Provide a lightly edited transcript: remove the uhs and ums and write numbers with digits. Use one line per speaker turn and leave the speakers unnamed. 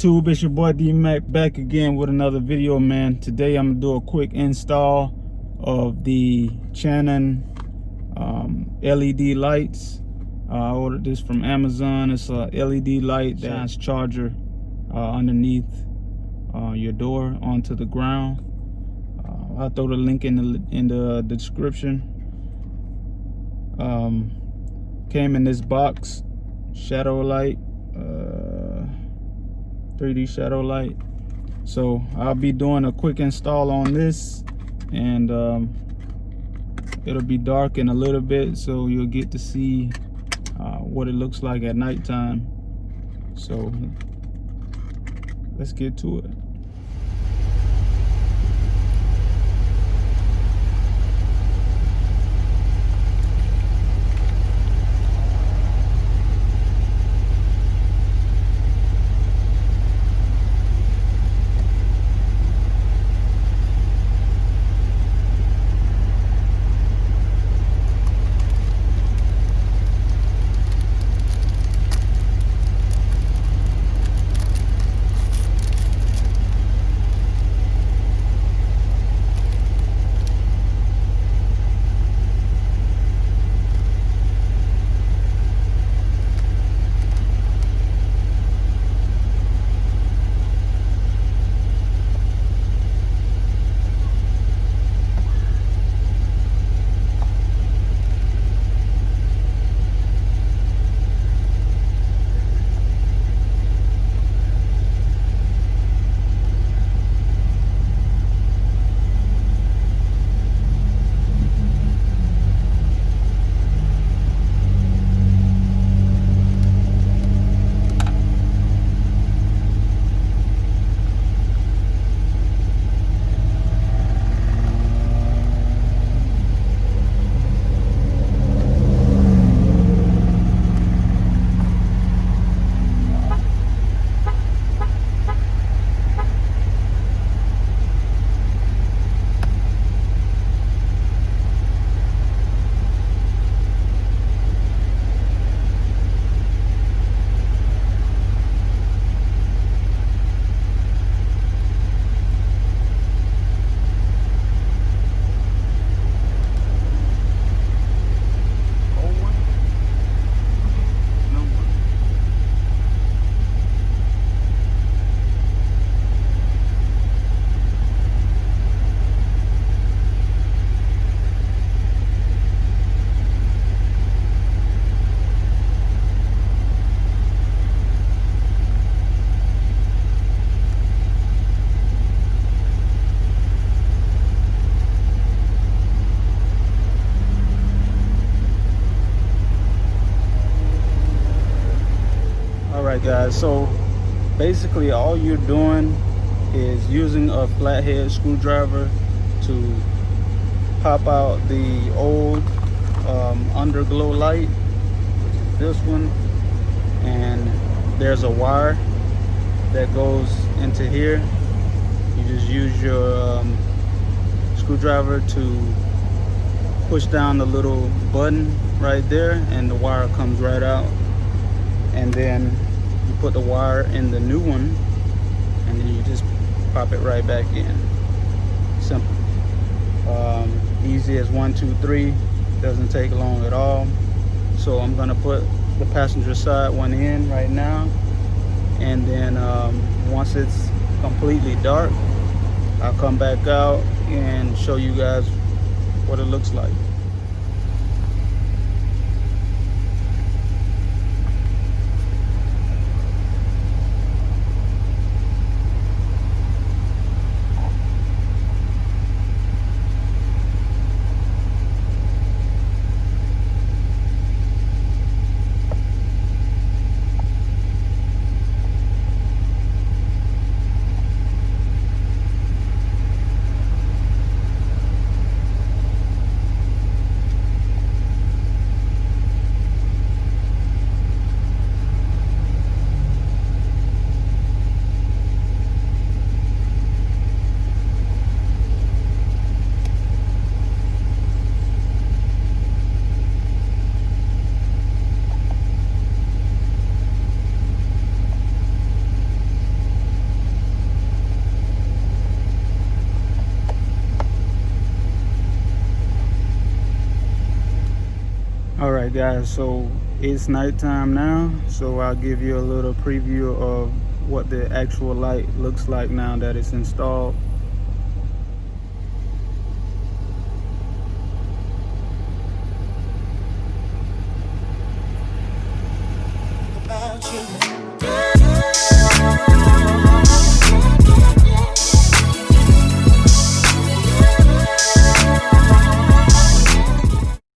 YouTube? It's your boy D Mac back again with another video, man. Today I'm gonna do a quick install of the Canon LED lights. I ordered this from Amazon. It's a LED light that shines charger underneath your door onto the ground. I'll throw the link in the description. Came in this box, shadow light, 3D shadow light. So I'll be doing a quick install on this, and it'll be dark in a little bit, so you'll get to see what it looks like at nighttime. So let's get to it. Alright guys, so basically all you're doing is using a flathead screwdriver to pop out the old underglow light, which is this one, and there's a wire that goes into here. You just use your screwdriver to push down the little button right there, and the wire comes right out, and then you put the wire in the new one, and then you just pop it right back in. Simple. Easy as 1, 2, 3. Doesn't take long at all. So I'm gonna put the passenger side one in right now, and then once it's completely dark, I'll come back out and show you guys what it looks like. All right, guys, so it's nighttime now, so I'll give you a little preview of what the actual light looks like now that it's installed.